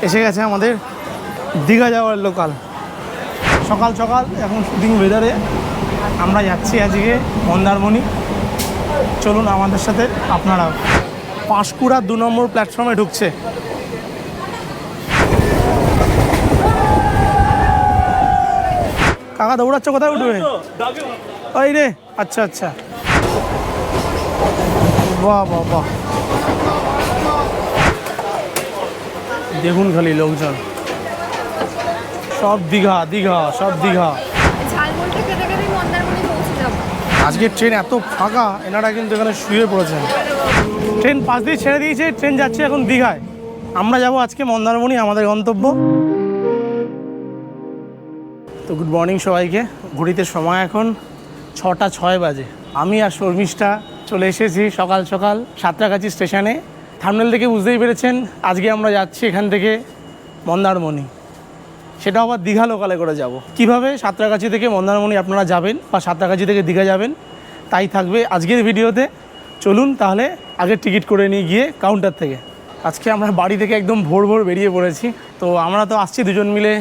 এসে গেছে আমাদের দীঘা যাওয়ার লোকাল। সকাল সকাল এখন শুটিং ওয়েদারে আমরা যাচ্ছি আজকে মন্দারমণি। চলুন আমাদের সাথে আপনারাও। পাঁশকুড়া 2 নম্বর প্ল্যাটফর্মে ঢুকছে। কাকা দৌড়াচ্ছ, কোথায় উঠবে? ওই রে, আচ্ছা আচ্ছা, বাহ বাহ বাহ, দেখুন খালি লোকজন, সব দীঘা দীঘা, সব দীঘা। আজকে ট্রেন এত ফাঁকা, এনারা কিন্তু এখানে শুয়ে পড়েছেন। ট্রেন পাশ দিয়ে ছেড়ে দিয়েছে, ট্রেন যাচ্ছে এখন দীঘায়। আমরা যাব আজকে মন্দারমণি, আমাদের গন্তব্য। তো গুড মর্নিং সবাইকে। ঘড়িতে সময় এখন 6টা 6 বাজে। আমি আর শর্মিষ্ঠা চলে এসেছি সকাল সকাল সাঁতরাগাছি স্টেশনে। থাম্বনেল থেকে বুঝতেই পেরেছেন আজকে আমরা যাচ্ছি এখান থেকে মন্দারমণি, সেটা আবার দীঘা লোকালে করে যাব। কিভাবে সাঁতরাগাছি থেকে মন্দারমণি আপনারা যাবেন বা সাঁতরাগাছি থেকে দীঘা যাবেন তাই থাকবে আজকের ভিডিওতে। চলুন তাহলে আগে টিকিট করে নিয়ে গিয়ে কাউন্টার থেকে। আজকে আমরা বাড়ি থেকে একদম ভোর ভোর বেরিয়ে পড়েছি। তো আমরা তো আসছি দুজন মিলে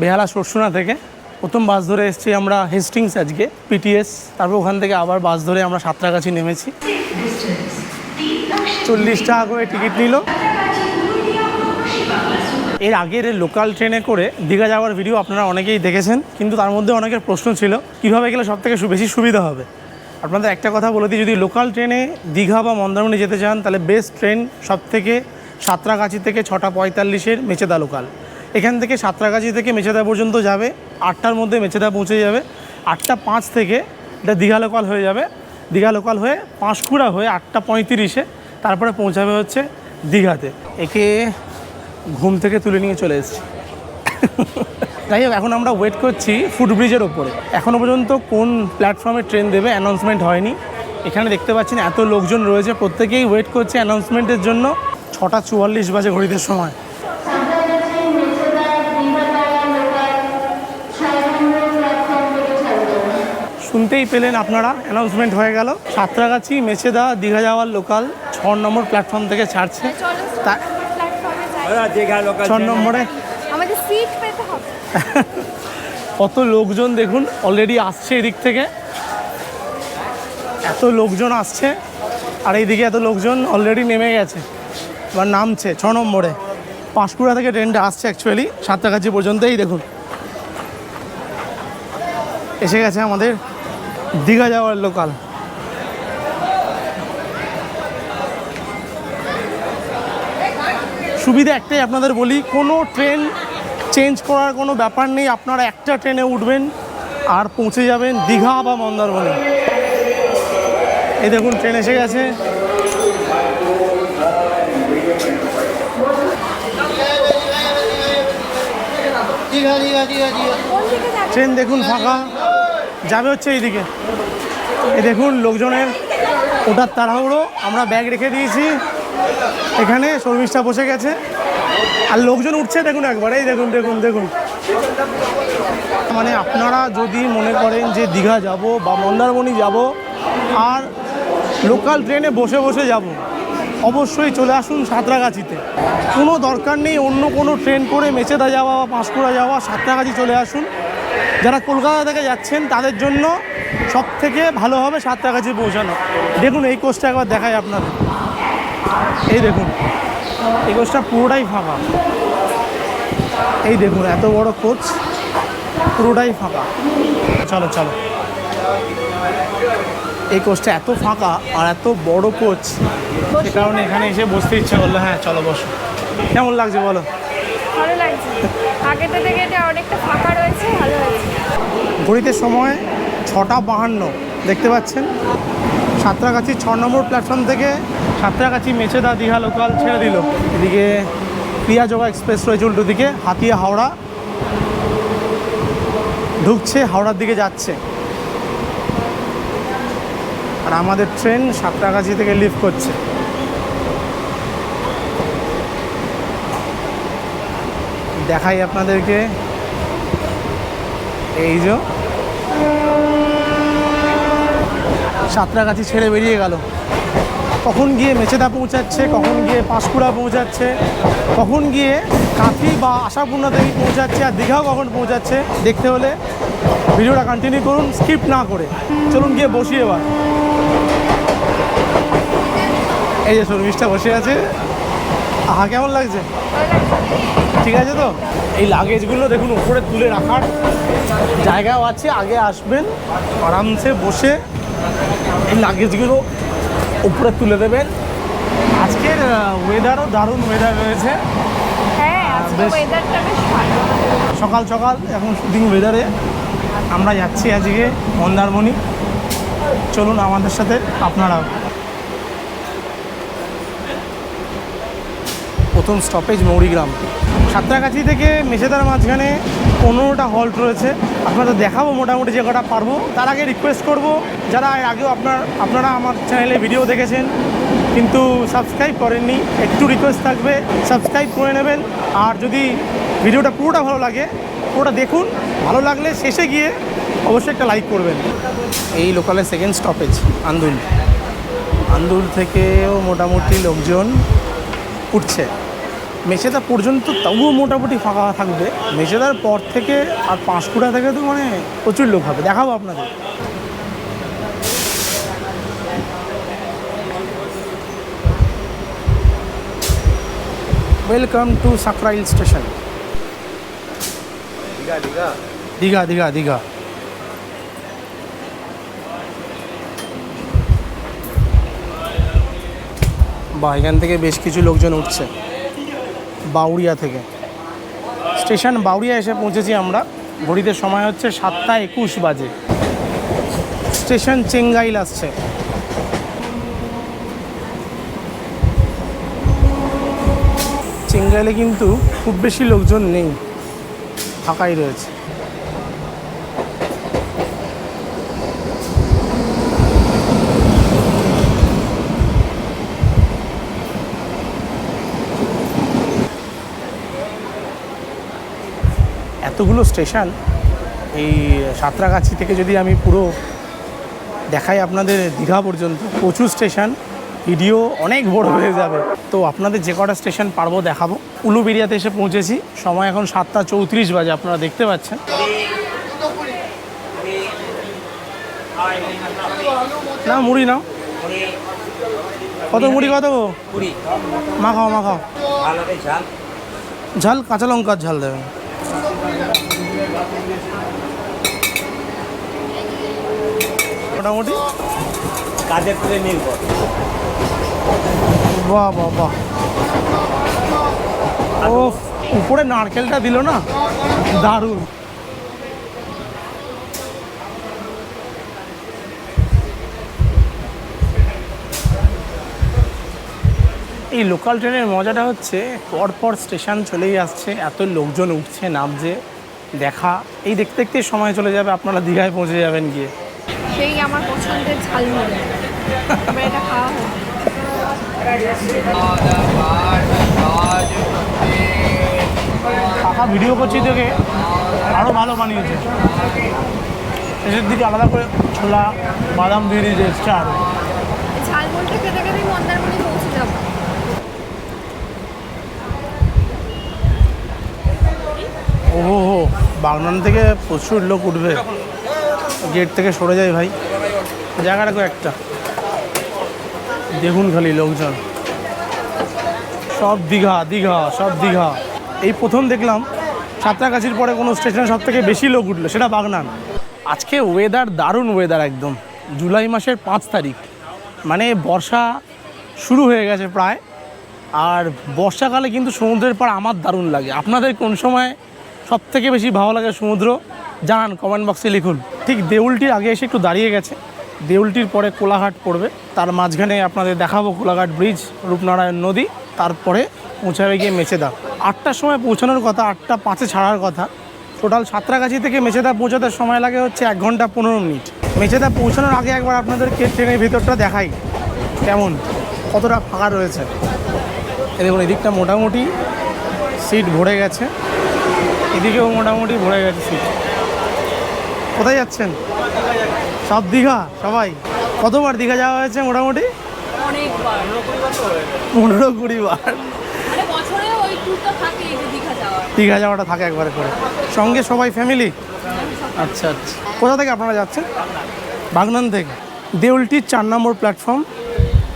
বেহালা সরসুনা থেকে। প্রথম বাস ধরে এসেছি আমরা হেস্টিংস আজকে পিটিএস, তারপর ওখান থেকে আবার বাস ধরে আমরা সাঁতরাগাছি নেমেছি। 40 টাকা করে টিকিট নিল। এর আগের লোকাল ট্রেনে করে দীঘা যাওয়ার ভিডিও আপনারা অনেকেই দেখেছেন, কিন্তু তার মধ্যে অনেকের প্রশ্ন ছিল কীভাবে গেলে সবথেকে বেশি সুবিধা হবে। আপনাদের একটা কথা বলে দিই, যদি লোকাল ট্রেনে দীঘা বা মন্দারমণি যেতে চান তাহলে বেস্ট ট্রেন সবথেকে সাঁতরাগাছি থেকে 6টা 45-এর মেচেদা লোকাল। এখান থেকে সাঁতরাগাছি থেকে মেচেদা পর্যন্ত যাবে, 8টার মধ্যে মেচেদা পৌঁছে যাবে। 8টা 5 থেকে এটা দীঘা লোকাল হয়ে যাবে। দীঘা লোকাল হয়ে পাঁশকুড়া হয়ে 8টা 35-এ তারপরে পৌঁছাবে হচ্ছে দীঘাতে। একে ঘুম থেকে তুলে নিয়ে চলে এসেছি। যাই হোক, এখন আমরা ওয়েট করছি ফুটব্রিজের ওপরে। এখনও পর্যন্ত কোন প্ল্যাটফর্মে ট্রেন দেবে অ্যানাউন্সমেন্ট হয়নি। এখানে দেখতে পাচ্ছেন এত লোকজন রয়েছে, প্রত্যেকেই ওয়েট করছে অ্যানাউন্সমেন্টের জন্য। 6টা 44 বাজে ঘড়িতে সময়। শুনতেই পেলেন আপনারা, অ্যানাউন্সমেন্ট হয়ে গেল। সাঁতরাগাছি মেচেদা দীঘা যাওয়ার লোকাল 6 নম্বর প্ল্যাটফর্ম থেকে ছাড়ছে। 6 নম্বরে আমাদের সিট পেতে হবে। কত লোকজন দেখুন, অলরেডি আসছে এদিক থেকে, এত লোকজন আসছে। আর এইদিকে এত লোকজন অলরেডি নেমে গেছে, এবার নামছে 6 নম্বরে। পাঁশকুড়া থেকে ট্রেনটা আসছে অ্যাকচুয়ালি সাঁতরাগাছি পর্যন্তই। দেখুন এসে গেছে আমাদের দীঘা যাওয়ার লোকাল। সুবিধা একটাই আপনাদের বলি, কোনো ট্রেন চেঞ্জ করার কোনো ব্যাপার নেই। আপনারা একটা ট্রেনে উঠবেন আর পৌঁছে যাবেন দীঘা বা মন্দারমণি। এই দেখুন ট্রেন এসে গেছে। ট্রেন দেখুন ফাঁকা, যাবে হচ্ছে এইদিকে। এই দেখুন লোকজনের ওটার তাড়াহুড়ো। আমরা ব্যাগ রেখে দিয়েছি এখানে, শর্মিষ্ঠা বসে গেছে আর লোকজন উঠছে দেখুন একবার। এই দেখুন দেখুন দেখুন, মানে আপনারা যদি মনে করেন যে দীঘা যাব বা মন্দারমণি যাব আর লোকাল ট্রেনে বসে বসে যাব, অবশ্যই চলে আসুন সাঁতরাগাছিতে। কোনো দরকার নেই অন্য কোনো ট্রেন করে মেচেদা যাওয়া বা পাঁশকুড়া যাওয়া, সাঁতরাগাছি চলে আসুন। যারা কলকাতা থেকে যাচ্ছেন তাদের জন্য সব থেকে ভালো হবে সাঁতরাগাছি পৌঁছানো। দেখুন এই কোচটা একবার দেখাই আপনাদের। এই দেখুন এই কোচটা পুরোটাই ফাঁকা। এই দেখুন এত বড় কোচ, পুরোটাই ফাঁকা। চলো চলো, এই কোচটা এত ফাঁকা আর এত বড় কোচ, সে কারণে এখানে এসে বসতে ইচ্ছা করলো। হ্যাঁ চলো বসো। কেমন লাগছে বলো? ভালো লাগছে, আগেটা থেকে এটা অনেকটা ফাঁকা রয়েছে, ভালো হয়েছে। ঘড়িতে সময় 6টা 52 দেখতে পাচ্ছেন। সাঁতরাগাছি 6 নম্বর প্ল্যাটফর্ম থেকে সাঁতরাগাছি মেচেদা দীঘা লোকাল ছেড়ে দিল। এদিকে পিয়াজোগা এক্সপ্রেস রয়েছে উল্টো দিকে, হাতিয়া হাওড়া ঢুকছে, হাওড়ার দিকে যাচ্ছে। আর আমাদের ট্রেন সাঁতরাগাছি থেকে লিভ করছে। দেখাই আপনাদেরকে, এই যে সাঁতরাগাছি ছেড়ে বেরিয়ে গেল। কখন গিয়ে মেচেদা পৌঁছাচ্ছে, কখন গিয়ে পাঁশকুড়া পৌঁছাচ্ছে, কখন গিয়ে কাঁথি বা আশাপূর্ণা দেবী পৌঁছাচ্ছে, আর দীঘাও কখন পৌঁছাচ্ছে দেখতে হলে ভিডিওটা কন্টিনিউ করুন, স্কিপ না করে। চলুন গিয়ে বসি এবার। এই যে শর্মিষ্ঠা বসে আছে। আহা, কেমন লাগছে? ঠিক আছে তো? এই লাগেজগুলো দেখুন উপরে তুলে রাখার জায়গাও আছে, আগে আসবেন আরামসে বসে এই লাগেজগুলো উপরে তুলে দেবেন। আজকের ওয়েদারও দারুণ ওয়েদার রয়েছে। হ্যাঁ, আজকে বেশ। ওয়েদারটা বেশ ভালো। সকাল সকাল এখন শুটিং ওয়েদারে আমরা যাচ্ছি আজকে মন্দারমণি। চলুন আমাদের সাথে আপনারাও। প্রথম স্টপেজ মৌরিগ্রাম। সাঁতরাগাছি থেকে মেচেদার মাঝখানে 15টা হল্ট রয়েছে। আপনাদের দেখাবো মোটামুটি যে কটা পারবো। তার আগে রিকোয়েস্ট করব, যারা এর আগেও আপনারা আমার চ্যানেলে ভিডিও দেখেছেন কিন্তু সাবস্ক্রাইব করেননি, একটু রিকোয়েস্ট থাকবে সাবস্ক্রাইব করে নেবেন। আর যদি ভিডিওটা পুরোটা ভালো লাগে পুরোটা দেখুন, ভালো লাগলে শেষে গিয়ে অবশ্যই একটা লাইক করবেন। এই লোকালের সেকেন্ড স্টপেজ আন্দুল। আন্দুল থেকেও মোটামুটি লোকজন উঠছে। মেচেদা পর্যন্ত তবুও মোটামুটি ফাঁকা থাকবে। মেচেদার পর থেকে আর পাঁশকুড়া থেকে তো মানে প্রচুর লোক হবে, দেখাবো আপনাদের। Welcome to Sankrail station. Digha Digha Digha. বা এখান থেকে বেশ কিছু লোকজন উঠছে বাউরিয়া থেকে। স্টেশন বাউরিয়া এসে পৌঁছেছি আমরা। ঘড়িতে সময় হচ্ছে 7:21 বাজে। স্টেশন চেঙ্গাইল আসছে। চেঙ্গাইলে কিন্তু খুব বেশি লোকজন নেই, ফাঁকাই রয়েছে। এতগুলো স্টেশন এই সাঁতরাগাছি থেকে যদি আমি পুরো দেখাই আপনাদের দীঘা পর্যন্ত, প্রচুর স্টেশন, ভিডিও অনেক বড় হয়ে যাবে। তো আপনাদের যে কটা স্টেশন পারবো দেখাবো। উলুবেড়িয়াতে এসে পৌঁছেছি, সময় এখন 7:34 বাজে, আপনারা দেখতে পাচ্ছেন। না মুড়ি নাও, কত মুড়ি কত? মাখাও মাখাও। ঝাল, কাঁচা লঙ্কার ঝাল দেবেন। মোটামুটি কাজের করে নির্ভর। বাহ বাহ বাহ। ও উপরে নারকেলটা দিল না, দারুণ। এই লোকাল ট্রেনের মজাটা হচ্ছে পরপর স্টেশন চলেই আসছে, এত লোকজন উঠছে নামছে, দেখা এই দেখতে দেখতে সময় চলে যাবে, আপনারা দীঘায় পৌঁছে যাবেন গিয়ে। সেই আমার পছন্দের ঝালমুড়ি, এবার এটা খাওয়া হবে। কাকা ভিডিও করছি দেখে আরও ভালো বানিয়েছে। শেষের দিকে আলাদা করে ছোলা বাদাম দিয়ে দিয়েছে এক্সট্রা আরও। ঝালমুড়িটা খেতে খেতেই মন্দারমণি পৌঁছে যাবো। ওহো হো, বাগনান থেকে প্রচুর লোক উঠবে। গেট থেকে সরে যায় ভাই, জায়গাটা একটা দেখুন খালি লোকজন। সব দীঘা দীঘা, সব দীঘা। এই প্রথম দেখলাম সাঁতরাগাছির পরে কোনো স্টেশনে সব থেকে বেশি লোক উঠলো, সেটা বাগনান। আজকে ওয়েদার দারুণ ওয়েদার একদম। জুলাই মাসের 5 তারিখ, মানে বর্ষা শুরু হয়ে গেছে প্রায়। আর বর্ষাকালে কিন্তু সমুদ্রের পাড় আমার দারুণ লাগে। আপনাদের কোন সময় সব থেকে বেশি ভালো লাগে সমুদ্র জানান, কমেন্ট বক্সে লিখুন। ঠিক দেউলটির আগে এসে একটু দাঁড়িয়ে গেছে। দেউলটির পরে কোলাঘাট পড়বে, তার মাঝখানে আপনাদের দেখাবো কোলাঘাট ব্রিজ, রূপনারায়ণ নদী, তারপরে পৌঁছাবে গিয়ে মেচেদা। 8টার সময় পৌঁছানোর কথা, 8:05 ছাড়ার কথা। টোটাল সাঁতরাগাছি থেকে মেচেদা পৌঁছাতে সময় লাগে হচ্ছে 1 ঘন্টা 15 মিনিট। মেচেদা পৌঁছানোর আগে একবার আপনাদেরকে ট্রেনের ভিতরটা দেখাই কেমন, কতটা ফাঁকা রয়েছে। এই দেখুন, এদিকটা মোটামুটি সিট ভরে গেছে, এদিকেও মোটামুটি ভরে গেছে সিট। কোথায় যাচ্ছেন? সব দীঘা সবাই? কতবার দীঘা যাওয়া হয়েছে মোটামুটি? অনেকবার 15-20 বার মানে বছরে ওই ট্যুরটা থাকে এই যে দীঘা যাওয়ার। দীঘা যাওয়াটা থাকে একবারে করে, সঙ্গে সবাই ফ্যামিলি? আচ্ছা আচ্ছা, কোথা থেকে আপনারা যাচ্ছেন? বাগনান থেকে। দেউলটির 4 নম্বর প্ল্যাটফর্ম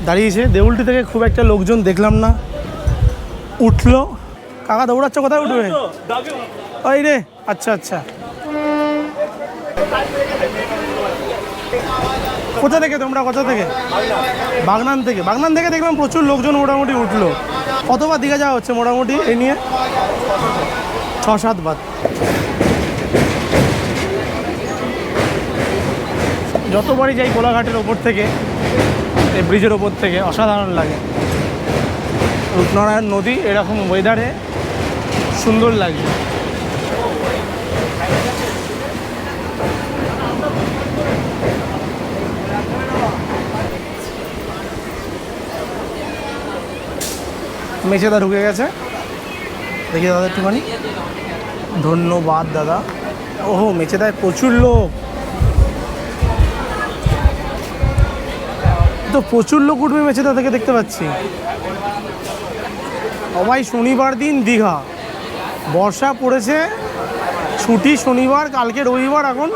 দাঁড়িয়েছে। দেউলটি থেকে খুব একটা লোকজন দেখলাম না। উঠলো, কাকা দৌড়াচ্ছ, কোথায় উঠবে? ওই রে, আচ্ছা আচ্ছা। কোথা থেকে তোমরা, কোথা থেকে? বাগনান থেকে। বাগনান থেকে দেখলাম প্রচুর লোকজন মোটামুটি উঠলো। কতবার দীঘা যাওয়া হচ্ছে মোটামুটি এই নিয়ে? 6-7 বার। যতবারই যাই কোলাঘাটের ওপর থেকে, এই ব্রিজের ওপর থেকে, অসাধারণ লাগে। রূপনারায়ণ নদী এরকম ওয়েদারে সুন্দর লাগে। মেচেদা ঢুকে গেছে, দেখি দাদা একটুখানি। ধন্যবাদ দাদা। ওহো, মেচেদায় প্রচুর লোক, তো প্রচুর লোক উঠবে মেচেদা থেকে দেখতে পাচ্ছি। সবাই শনিবার দিন দীঘা, বর্ষা পড়েছে, ছুটি শনিবার, কালকে রবিবার। এখন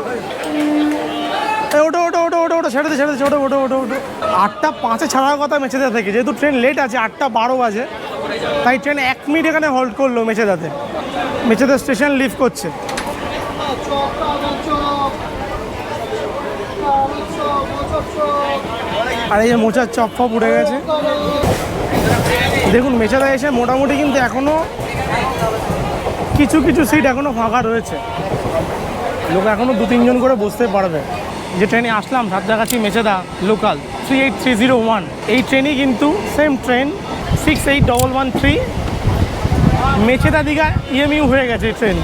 ওটো ওটো ওটো ওটো ওটো ছেড়ে দে, ছেড়ে দে, ওটো ওটো ওটো ওটো। 8:05 ছাড়ার কথা মেচেদা থেকে, যেহেতু ট্রেন লেট আছে, 8:12 বাজে, তাই ট্রেন 1 মিনিট এখানে হোল্ড করলো মেচেদাতে। মেচেদা স্টেশন লিভ করছে। আর এই যে মোচার চপ ফপ উঠে গেছে। দেখুন মেচেদা এসে মোটামুটি কিন্তু এখনও কিছু কিছু সিট এখনও ফাঁকা রয়েছে, লোক এখনও 2-3 জন করে বসতে পারবে। যে ট্রেনে আসলাম সাঁতরাগাছি মেচেদা লোকাল 38301, এই ট্রেনই কিন্তু same train 68113 Mecheda Digha EMU হয়ে গেছে ট্রেন।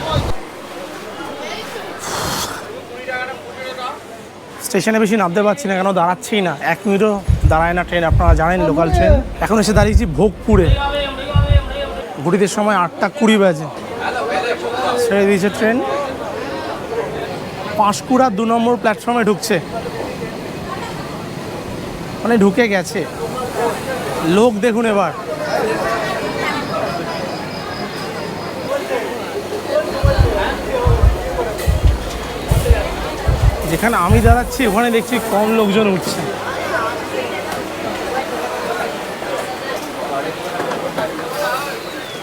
স্টেশনে বেশি নামতে পারছি না, কেন দাঁড়াচ্ছি না, 1 মিনিটও দাঁড়ায় না ট্রেন, আপনারা জানেন লোকাল ট্রেন। এখন এসে দাঁড়িয়েছি ভোগপুরে, ঘুরিদের সময় 8:20 বাজে, ছেড়ে দিয়েছে ট্রেন। পাঁশকুড়া 2 নম্বর প্ল্যাটফর্মে ঢুকছে, মানে ঢুকে গেছে। লোক দেখুন এবার, যেখানে আমি দাঁড়াচ্ছি ওখানে দেখছি কম লোকজন উঠছে।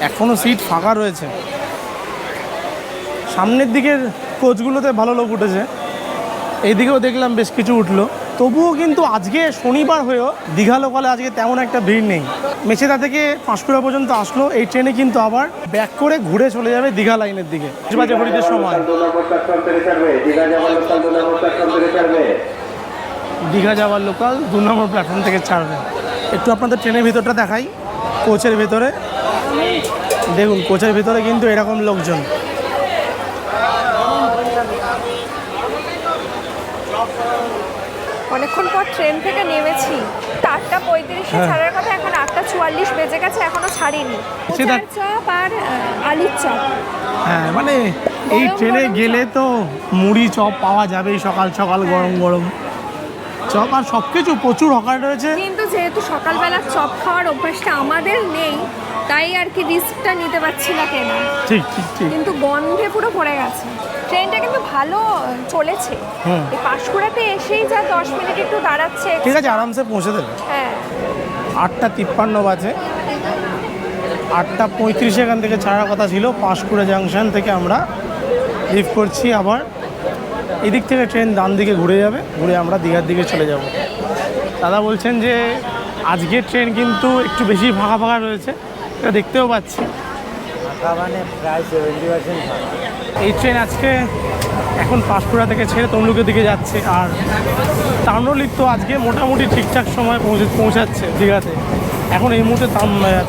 এখনো সিট ফাঁকা রয়েছে। সামনের দিকের কোচগুলোতে ভালো লোক উঠেছে, এইদিকেও দেখলাম বেশ কিছু উঠলো। তবুও কিন্তু আজকে শনিবার হয়েও দীঘা লোকালে আজকে তেমন একটা ভিড় নেই। মেচেদা থেকে পাঁশকুড়া পর্যন্ত আসলো, এই ট্রেনে কিন্তু আবার ব্যাক করে ঘুরে চলে যাবে দীঘা লাইনের দিকে। বাজে ঘড়িতে সময়। দীঘা যাওয়ার লোকাল 2 নম্বর প্ল্যাটফর্ম থেকে ছাড়বে। একটু আপনাদের ট্রেনের ভিতরটা দেখাই। কোচের ভিতরে দেখুন, কোচের ভিতরে কিন্তু এরকম লোকজন। অনেকক্ষণ পর ট্রেন থেকে নেমেছি, 8:35 ছাড়ার কথা, এখন 8:44 বেজে গেছে, এখনো ছাড়িনি। মোচার চপ আর আলুর চপ। হ্যাঁ, মানে এই ট্রেনে গেলে তো মুড়ি চপ পাওয়া যাবেই, সকাল সকাল গরম গরম চপ, আর সব কিছু প্রচুর হকার রয়েছে। কিন্তু যেহেতু সকালবেলা চপ খাওয়ার অভ্যাসটা আমাদের নেই, তাই আর কি রিস্কটা নিতে পারছি না কেন। ঠিক ঠিক ঠিক। কিন্তু গন্ধে পুরো ভরে গেছে। ট্রেনটা কিন্তু ভালো চলেছে। এই পাঁশকুড়াতে এসেই যা 10 মিনিট একটু দাঁড়াচ্ছে। ঠিক আছে, আরামসে পৌঁছে দেবে। হ্যাঁ, 8:53 বাজে, 8:35 এখান থেকে ছাড়ার কথা ছিল। পাঁশকুড়া জাংশন থেকে আমরা লিভ করছি। আবার এদিক থেকে ট্রেন ডান দিকে ঘুরে যাবে, ঘুরে আমরা দীঘার দিকে চলে যাব। দাদা বলছেন যে আজকের ট্রেন কিন্তু একটু বেশি ফাঁকা ফাঁকা রয়েছে, এটা দেখতেও পাচ্ছি। মানে প্রায় 70% এই ট্রেন আজকে এখন পাঁশকুড়া থেকে ছেড়ে তমলুকের দিকে যাচ্ছে, আর তাম্রলিপ্ত আজকে মোটামুটি ঠিকঠাক সময় পৌঁছাচ্ছে দীঘাতে। এখন এই মুহূর্তে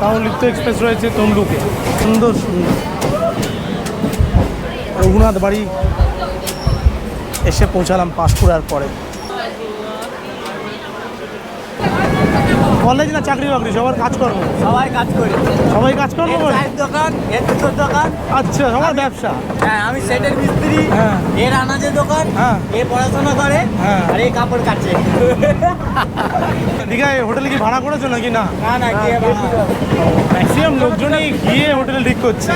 তাম্রলিপ্ত এক্সপ্রেস রয়েছে তমলুকে। সুন্দর সুন্দর রঘুনাথ বাড়ি এসে পৌঁছালাম পাঁশকুড়ার পরে। কলেজ না চাকরি বাকরি সবার কাজকর্ম? সবাই কাজ করি। সবাই কাজকর্ম করে? চায়ের দোকান, এর জুতোর দোকান। আচ্ছা, সবার ব্যবসা। হ্যাঁ, আমি সেটের মিস্ত্রি। হ্যাঁ। এর আনাজের দোকান। হ্যাঁ। এ পড়াশোনা করে। হ্যাঁ। আর এই কাপড় কাটছে। দীঘায় হোটেলে কি ভাড়া করেছো নাকি না? না গিয়ে ম্যাক্সিমাম লোকজনই গিয়ে হোটেলে ঠিক করছে।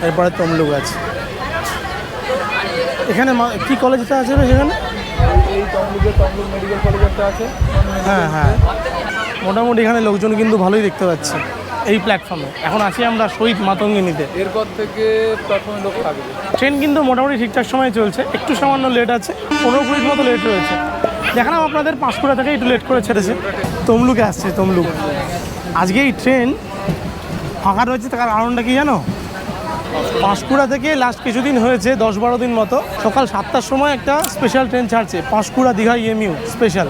এরপরে তমলুক আছে। এখানে কি কলেজটা আছে সেখানে? এই তমলুক মেডিকেল কলেজ একটা আছে। হ্যাঁ হ্যাঁ, মোটামুটি এখানে লোকজন কিন্তু ভালোই দেখতে পাচ্ছি এই প্ল্যাটফর্মে। এখন আছি আমরা শহীদ মাতঙ্গিনীতে। এরপর থেকে প্ল্যাটফর্মে লোক থাকবে। ট্রেন কিন্তু মোটামুটি ঠিকঠাক সময় চলছে, একটু সামান্য লেট আছে, 15-20 মতো লেট রয়েছে। দেখালাম আপনাদের পাঁশকুড়া থেকে একটু লেট করে ছেড়েছে। তমলুকে আসছে, তমলুক। আজকে এই ট্রেন ফাঁকা রয়েছে, তার কারণটা কি জানো? পাঁশকুড়া থেকে লাস্ট কিছুদিন হয়েছে, 10-12 দিন মতো, সকাল 7টার সময় একটা স্পেশাল ট্রেন ছাড়ছে, পাঁশকুড়া দীঘা EMU স্পেশাল।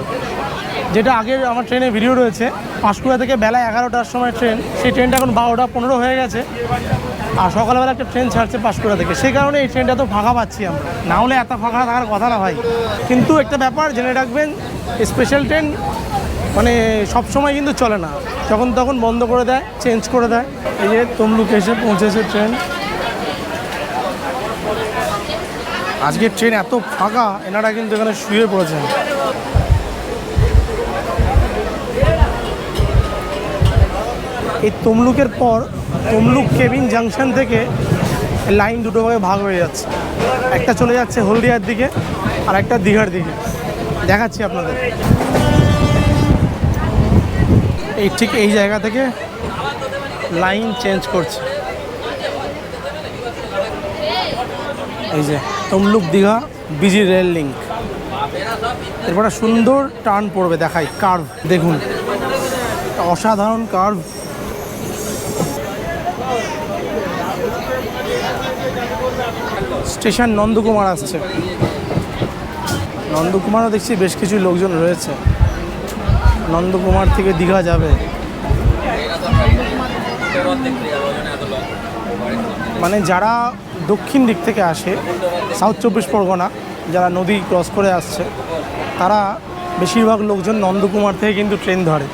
যেটা আগের আমার ট্রেনে ভিডিও রয়েছে, পাঁশকুড়া থেকে বেলা 11টার সময় ট্রেন, সেই ট্রেনটা এখন 12:15 হয়ে গেছে। আর সকালবেলা একটা ট্রেন ছাড়ছে পাঁশকুড়া থেকে, সেই কারণে এই ট্রেনটা তো ফাঁকা পাচ্ছি আমরা, না হলে এত ফাঁকা থাকার কথা না ভাই। কিন্তু একটা ব্যাপার জেনে রাখবেন, স্পেশাল ট্রেন মানে সবসময় কিন্তু চলে না, যখন তখন বন্ধ করে দেয়, চেঞ্জ করে দেয়। এই যে তমলুক এসে পৌঁছেছে ট্রেন। আজকের ট্রেন এত ফাঁকা, এনারা কিন্তু এখানে শুয়ে পড়েছেন। এই তমলুকের পর তমলুক কেবিন জাংশন থেকে লাইন দুটো ভাগে ভাগ হয়ে যাচ্ছে, একটা চলে যাচ্ছে হলদিয়ার দিকে আর একটা দীঘার দিকে। দেখাচ্ছি আপনাদের। এই ঠিক এই জায়গা থেকে লাইন চেঞ্জ করছে। এই যে Tamluk Digha busy rail link. এরপরে সুন্দর টার্ন পড়বে, দেখাই কার্ভ দেখুন, অসাধারণ কার্ভ। স্টেশন নন্দকুমার আসছে। নন্দকুমারও দেখছি বেশ কিছু লোকজন রয়েছে, নন্দকুমার থেকে দীঘা যাবে। মানে যারা দক্ষিণ দিক থেকে আসে, সাউথ 24 পরগনা, যারা নদী ক্রস করে আসছে, তারা বেশিরভাগ লোকজন নন্দকুমার থেকে কিন্তু ট্রেন ধরে।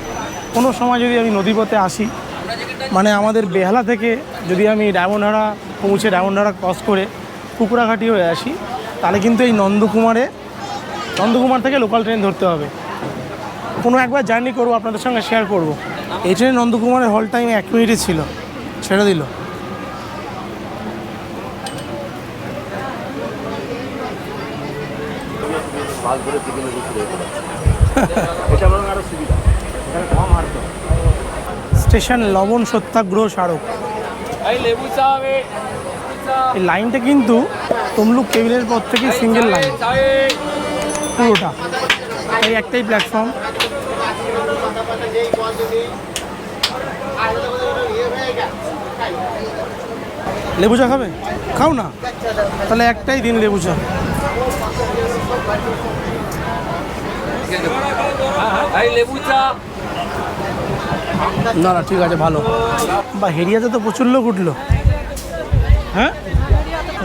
কোনো সময় যদি আমি নদীপথে আসি, মানে আমাদের বেহালা থেকে যদি আমি ডায়মন্ডহারা পৌঁছে ডায়মন্ডহারা ক্রস করে কুকুরাঘাটি হয়ে আসি, তাহলে কিন্তু এই নন্দকুমার থেকে লোকাল ট্রেন ধরতে হবে। কোনো একবার জার্নি করবো, আপনাদের সঙ্গে শেয়ার করব। এই ট্রেন নন্দকুমারের হল টাইম 1 মিনিটই ছিল, ছেড়ে দিল। স্টেশন লবণ সত্যাগ্রহ স্মারক। এই লাইনটা কিন্তু তমলুক কেবিনের পর থেকে সিঙ্গেল লাইন পুরোটা, এই একটাই প্ল্যাটফর্ম। লেবু চা খাবে? খাও না, তাহলে একটাই দিন লেবু চা। না না ঠিক আছে, ভালো। বা হেরিয়াতে তো প্রচুর লোক উঠলো। হ্যাঁ,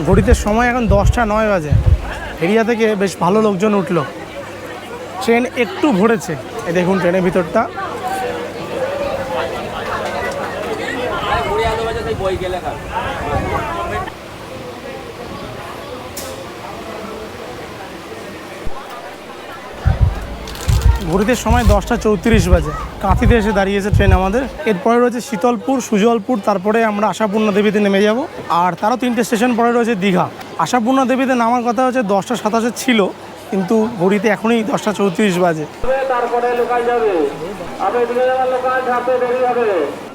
ঘড়িতে সময় এখন 10:09 বাজে। হেরিয়া থেকে বেশ ভালো লোকজন উঠলো। ট্রেন একটু ভরেছে, এই দেখুন ট্রেনের ভিতরটা। ঘড়িতে সময় 10:34 বাজে। কাঁথিতে এসে দাঁড়িয়েছে ট্রেন আমাদের। এরপরে রয়েছে শীতলপুর, সুজলপুর, তারপরে আমরা আশাপূর্ণা দেবীতে নেমে যাব। আর তারও 3টে স্টেশন পরে রয়েছে দীঘা। আশাপূর্ণা দেবীতে নামার কথা হচ্ছে 10:27 ছিল, কিন্তু ঘড়িতে এখনই 10:34 বাজে।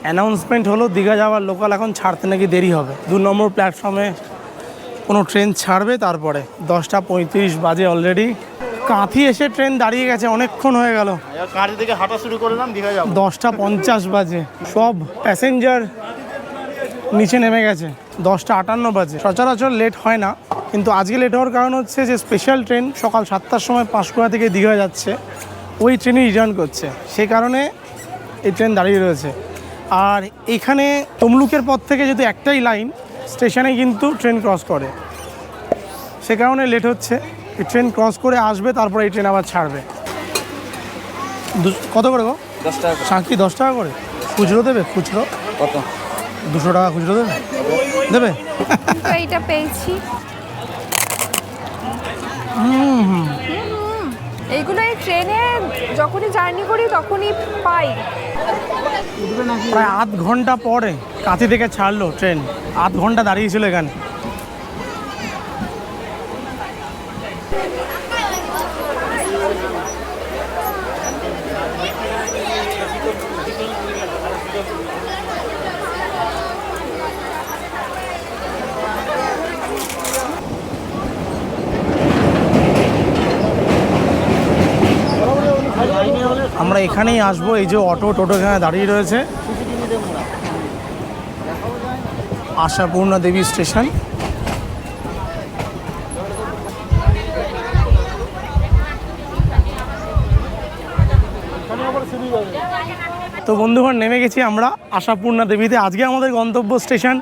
অ্যানাউন্সমেন্ট হলো দীঘা যাওয়ার লোকাল এখন ছাড়তে নাকি দেরি হবে। 2 নম্বর প্ল্যাটফর্মে কোনো ট্রেন ছাড়বে, তারপরে 10:35 বাজে অলরেডি। কাঁথি এসে ট্রেন দাঁড়িয়ে গেছে, অনেকক্ষণ হয়ে গেল। কাঁথি থেকে হাঁটা শুরু করলাম, দীঘা যাবো। 10:50 বাজে। সব প্যাসেঞ্জার নিচে নেমে গেছে। 10:58 বাজে। সচরাচর লেট হয় না, কিন্তু আজকে লেট হওয়ার কারণ হচ্ছে যে স্পেশাল ট্রেন সকাল 7টার সময় পাঁশকুড়া থেকে দীঘা যাচ্ছে, ওই ট্রেনই রিটার্ন করছে, সেই কারণে এই ট্রেন দাঁড়িয়ে রয়েছে। আর এখানে তমলুকের পর থেকে যেহেতু একটাই লাইন, স্টেশনে কিন্তু ট্রেন ক্রস করে, সে কারণে লেট হচ্ছে। এই ট্রেন ক্রস করে আসবে, তারপরে এই ট্রেন আবার ছাড়বে। কত করে গো? 10 টাকা সাঁকি 10 টাকা করে। খুচরো দেবে? খুচরো কত? 200 টাকা খুচরো দেবে? দেবে? তো এইটা পেয়েছি। এইগুলো এই ট্রেনে যখনই জার্নি করি তখনই পাই। প্রায় আধ ঘন্টা পরে কাঁথি থেকে ছাড়লো ট্রেন, আধ ঘন্টা দাঁড়িয়েছিল এখানে। আমরা এখানেই আসবো। এই যে অটো টোটো এখানে দাঁড়িয়ে রয়েছে, আশাপূর্ণা দেবী স্টেশন। তো বন্ধুগণ, নেমে গেছি আমরা আশাপূর্ণা দেবীতে। আজকে আমাদের গন্তব্য স্টেশন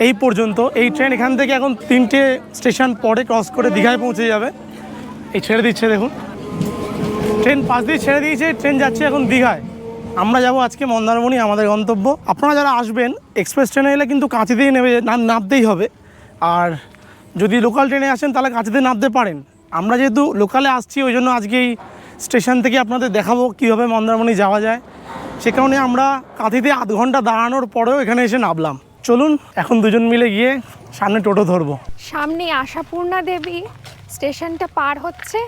এই পর্যন্ত। এই ট্রেন এখান থেকে এখন 3টে স্টেশন পরে ক্রস করে দীঘায় পৌঁছে যাবে। এই ছেড়ে দিচ্ছে, দেখুন ট্রেন পাশ দিয়ে ছেড়ে দিয়েছে। ট্রেন যাচ্ছে এখন দীঘায়। আমরা যাব আজকে মন্দারমণি, আমাদের গন্তব্য। আপনারা যারা আসবেন এক্সপ্রেস ট্রেনে এলে কিন্তু কাঁচিতেই নামতেই হবে। আর যদি লোকাল ট্রেনে আসেন তাহলে কাঁচিতে নামতে পারেন। আমরা যেহেতু লোকালে আসছি, ওই জন্য আজকে এই স্টেশন থেকে আপনাদের দেখাবো কীভাবে মন্দারমণি যাওয়া যায়। সে কারণে আমরা কাঁথিতে আধ ঘন্টা দাঁড়ানোর পরেও এখানে এসে নামলাম। চলুন এখন দুজন মিলে গিয়ে সামনে টোটো ধরবো। সামনে আশাপূর্ণা দেবী স্টেশনটা পার হচ্ছে,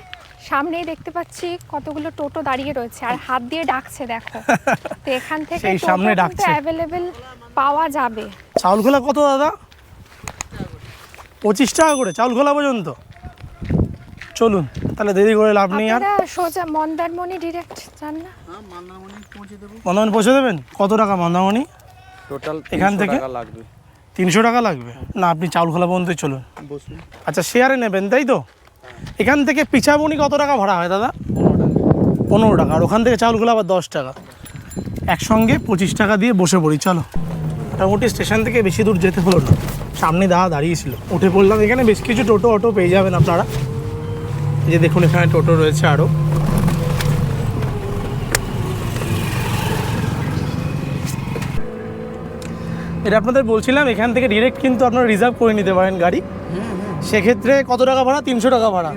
সামনেই দেখতে পাচ্ছি কতগুলো টোটো দাঁড়িয়ে রয়েছে আর হাত দিয়ে ডাকছে, দেখো। তো এখান থেকে সেই সামনে টোটো ডাকছে। অ্যাভেলেবেল পাওয়া যাবে। চাউল খোলা কত দাদা? 25 টাকা করে চাউল খোলা পর্যন্ত। চলুন তাহলে দেরি করে লাভ নেই। আর আপনারা সোজা মন্দারমণি ডিরেক্ট যান না? মন্দারমণি পৌঁছে দেবেন? কত টাকা মন্দারমণি? টোটাল এখান থেকে লাগবে 300 টাকা লাগবে না? আপনি চাউল খোলা পর্যন্ত চলুন। আচ্ছা, শেয়ারে নেবেন তাই তো? এখান থেকে পিছাবনি কত টাকা ভাড়া হয় দাদা? 15 টাকা। আর ওখান থেকে চাউল খোলা আবার 10 টাকা। একসঙ্গে 25 টাকা দিয়ে বসে পড়ি। চলো, মোটামুটি স্টেশন থেকে বেশি দূর যেতে হলো না। সামনে দাঁড়িয়েছিল, উঠে পড়লাম। এখানে বেশ কিছু টোটো অটো পেয়ে যাবেন আপনারা। এই যে দেখুন এখানে টোটো রয়েছে আরও। এটা আপনাদের বলছিলাম, এখান থেকে ডিরেক্ট কিন্তু আপনারা রিজার্ভ করে নিতে পারেন গাড়ি। সেক্ষেত্রে কত টাকা ভাড়া? 300 টাকা ভাড়া।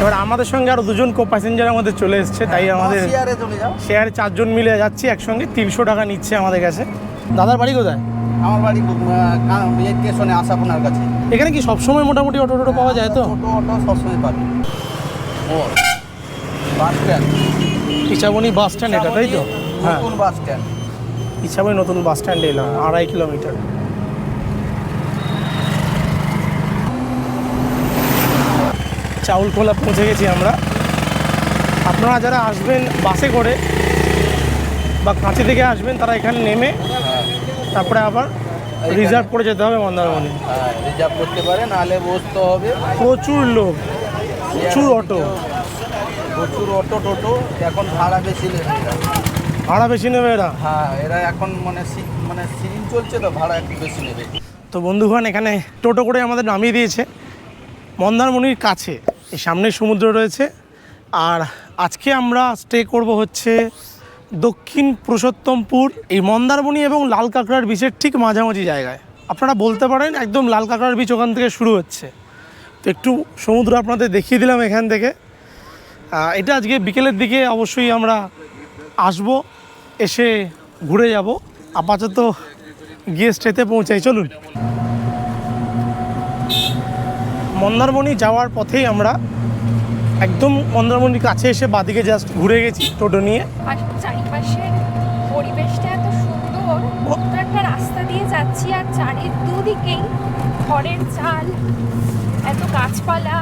এবার আমাদের সঙ্গে আরও দুজন কো প্যাসেঞ্জার আমাদের চলে এসছে, তাই আমাদের শেয়ারে 4 জন মিলে যাচ্ছি একসঙ্গে। 300 টাকা নিচ্ছে আমাদের কাছে। দাদার বাড়ি কোথায়? আমার বাড়ি স্টেশনে আশাপূর্ণার কাছে। এখানে কি সবসময় মোটামুটি অটো টোটো পাওয়া যায় তো? অটো সবসময় পাবে। ও বাস স্ট্যান্ড, ইছাবনি বাস স্ট্যান্ড এটা, তাই তো? হ্যাঁ, নতুন বাস স্ট্যান্ড। ইছাবনি নতুন বাস স্ট্যান্ডে এলাম, 2.5 কিলোমিটার। চাউল খোলা পৌঁছে গেছি আমরা। আপনারা যারা আসবেন বাসে করে বা কাঁচি থেকে আসবেন, তারা এখানে নেমে তারপরে আবার রিজার্ভ করে যেতে হবে মন্দারমণি। হ্যাঁ, রিজার্ভ করতে পারে, নাহলে বসতে হবে। প্রচুর লোক, প্রচুর অটো, প্রচুর অটো টোটো। এখন ভাড়া বেশি নেবে। ভাড়া বেশি নেবে এরা। হ্যাঁ, এরা এখন মানে সিজন চলছে তো, ভাড়া একটু বেশি নেবে। তো বন্ধুগণ, এখানে টোটো করে আমাদের নামিয়ে দিয়েছে মন্দারমণির কাছে। এই সামনে সমুদ্র রয়েছে। আর আজকে আমরা স্টে করব হচ্ছে দক্ষিণ পুরুষোত্তমপুর, এই মন্দারমণি এবং লাল কাঁকড়ার বিচের ঠিক মাঝামাঝি জায়গায়। আপনারা বলতে পারেন একদম লাল কাঁকড়ার বিচ ওখান থেকে শুরু হচ্ছে। তো একটু সমুদ্র আপনাদের দেখিয়ে দিলাম এখান থেকে। এটা আজকে বিকেলের দিকে অবশ্যই আমরা আসব, এসে ঘুরে যাব। আপাতত গিয়ে স্টেতে পৌঁছাই। চলুন, মন্দারমণি যাওয়ার পথেই আমরা একদম মন্দারমণির কাছে এসে বাদিকে জাস্ট ঘুরে গেছি টোটো নিয়ে। আর চারিপাশের পরিবেশটা এত সুন্দর, একটা রাস্তা দিয়ে যাচ্ছি আর দুদিকেই খড়ের চাল, এত গাছপালা,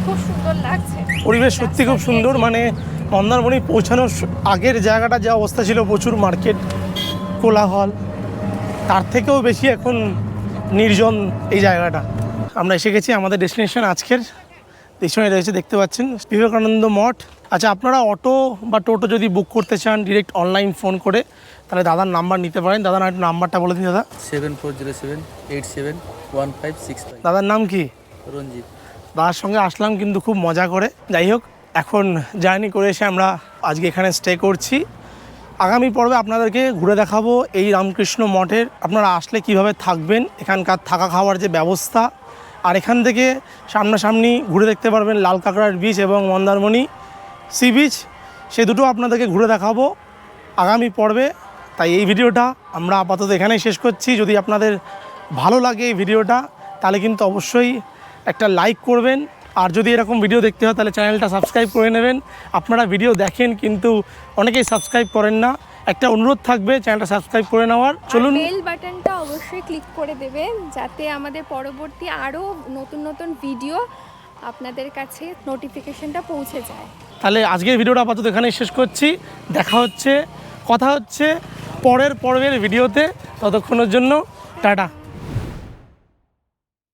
খুব সুন্দর লাগছে। পরিবেশ সত্যি খুব সুন্দর। মানে মন্দারমণি পৌঁছানোর আগের জায়গাটা যা অবস্থা ছিল, প্রচুর মার্কেট, কোলাহল, তার থেকেও বেশি এখন নির্জন এই জায়গাটা। আমরা এসে গেছি আমাদের ডেস্টিনেশন আজকের। পেছনে রয়েছে, দেখতে পাচ্ছেন, বিবেকানন্দ মঠ। আচ্ছা, আপনারা অটো বা টোটো যদি বুক করতে চান ডিরেক্ট অনলাইন ফোন করে, তাহলে দাদার নাম্বার নিতে পারেন। দাদা একটু নাম্বারটা বলে দিন দাদা। 7407871565। দাদার নাম কি? রঞ্জিত। দাদার সঙ্গে আসলাম কিন্তু খুব মজা করে। যাই হোক, এখন জার্নি করে এসে আমরা আজকে এখানে স্টে করছি। আগামী পর্বে আপনাদেরকে ঘুরে দেখাবো এই রামকৃষ্ণ মঠের আপনারা আসলে কিভাবে থাকবেন, এখানকার থাকা খাওয়ার যে ব্যবস্থা, আর এখান থেকে সামনাসামনি ঘুরে দেখতে পারবেন লাল কাঁকড়ার বিচ এবং মন্দারমণি সি বিচ, সে দুটো আপনাদেরকে ঘুরে দেখাবো আগামী পর্বে। তাই এই ভিডিওটা আমরা আপাতত এখানেই শেষ করছি। যদি আপনাদের ভালো লাগে এই ভিডিওটা তাহলে কিন্তু অবশ্যই একটা লাইক করবেন, আর যদি এরকম ভিডিও দেখতে হয় তাহলে চ্যানেলটা সাবস্ক্রাইব করে নেবেন। আপনারা ভিডিও দেখেন কিন্তু অনেকেই সাবস্ক্রাইব করেন না, একটা অনুরোধ থাকবে চ্যানেলটা সাবস্ক্রাইব করে নেওয়ার। চলুন, বেল বাটনটা অবশ্যই ক্লিক করে দেবেন যাতে আমাদের পরবর্তী আরও নতুন নতুন ভিডিও আপনাদের কাছে নোটিফিকেশনটা পৌঁছে যায়। তাহলে আজকের ভিডিওটা আপাতত এখানেই শেষ করছি। কথা হচ্ছে পরের পর্বের ভিডিওতে। ততক্ষণের জন্য টাটা।